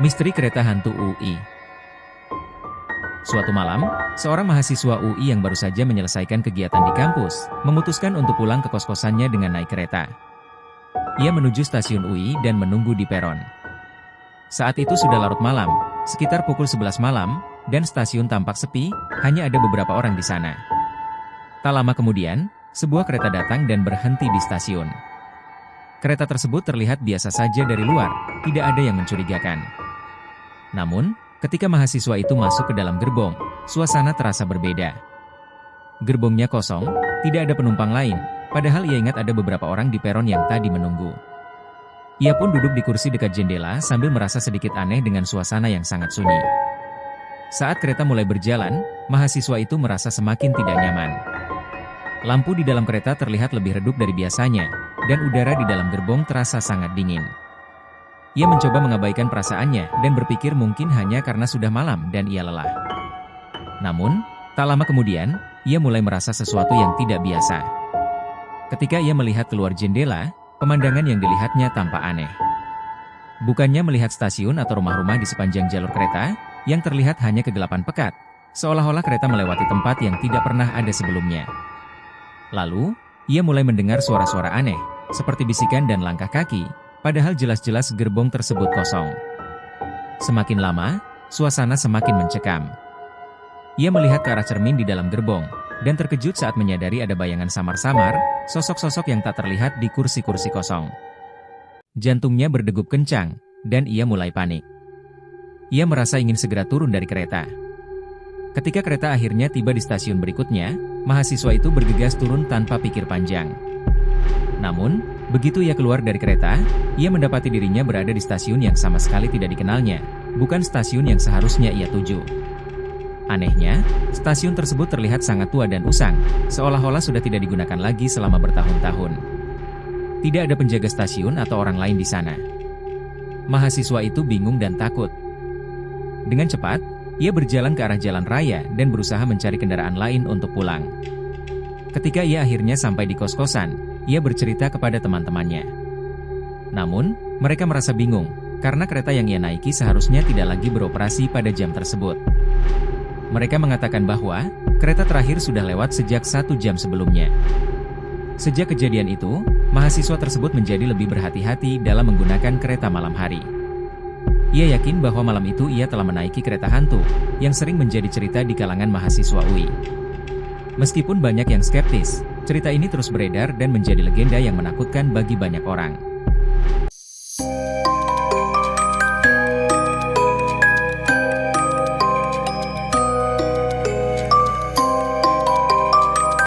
Misteri kereta hantu UI. Suatu malam, seorang mahasiswa UI yang baru saja menyelesaikan kegiatan di kampus, memutuskan untuk pulang ke kos-kosannya dengan naik kereta. Ia menuju stasiun UI dan menunggu di peron. Saat itu sudah larut malam, sekitar pukul 11 malam, dan stasiun tampak sepi, hanya ada beberapa orang di sana. Tak lama kemudian, sebuah kereta datang dan berhenti di stasiun. Kereta tersebut terlihat biasa saja dari luar, tidak ada yang mencurigakan. Namun, ketika mahasiswa itu masuk ke dalam gerbong, suasana terasa berbeda. Gerbongnya kosong, tidak ada penumpang lain, padahal ia ingat ada beberapa orang di peron yang tadi menunggu. Ia pun duduk di kursi dekat jendela sambil merasa sedikit aneh dengan suasana yang sangat sunyi. Saat kereta mulai berjalan, mahasiswa itu merasa semakin tidak nyaman. Lampu di dalam kereta terlihat lebih redup dari biasanya, dan udara di dalam gerbong terasa sangat dingin. Ia mencoba mengabaikan perasaannya dan berpikir mungkin hanya karena sudah malam dan ia lelah. Namun, tak lama kemudian, ia mulai merasa sesuatu yang tidak biasa. Ketika ia melihat keluar jendela, pemandangan yang dilihatnya tampak aneh. Bukannya melihat stasiun atau rumah-rumah di sepanjang jalur kereta, yang terlihat hanya kegelapan pekat, seolah-olah kereta melewati tempat yang tidak pernah ada sebelumnya. Lalu, ia mulai mendengar suara-suara aneh, seperti bisikan dan langkah kaki, padahal jelas-jelas gerbong tersebut kosong. Semakin lama, suasana semakin mencekam. Ia melihat ke arah cermin di dalam gerbong, dan terkejut saat menyadari ada bayangan samar-samar, sosok-sosok yang tak terlihat di kursi-kursi kosong. Jantungnya berdegup kencang, dan ia mulai panik. Ia merasa ingin segera turun dari kereta. Ketika kereta akhirnya tiba di stasiun berikutnya, mahasiswa itu bergegas turun tanpa pikir panjang. Namun, begitu ia keluar dari kereta, ia mendapati dirinya berada di stasiun yang sama sekali tidak dikenalnya, bukan stasiun yang seharusnya ia tuju. Anehnya, stasiun tersebut terlihat sangat tua dan usang, seolah-olah sudah tidak digunakan lagi selama bertahun-tahun. Tidak ada penjaga stasiun atau orang lain di sana. Mahasiswa itu bingung dan takut. Dengan cepat, ia berjalan ke arah jalan raya dan berusaha mencari kendaraan lain untuk pulang. Ketika ia akhirnya sampai di kos-kosan, ia bercerita kepada teman-temannya. Namun, mereka merasa bingung, karena kereta yang ia naiki seharusnya tidak lagi beroperasi pada jam tersebut. Mereka mengatakan bahwa, kereta terakhir sudah lewat sejak 1 jam sebelumnya. Sejak kejadian itu, mahasiswa tersebut menjadi lebih berhati-hati dalam menggunakan kereta malam hari. Ia yakin bahwa malam itu ia telah menaiki kereta hantu, yang sering menjadi cerita di kalangan mahasiswa UI. Meskipun banyak yang skeptis, cerita ini terus beredar dan menjadi legenda yang menakutkan bagi banyak orang.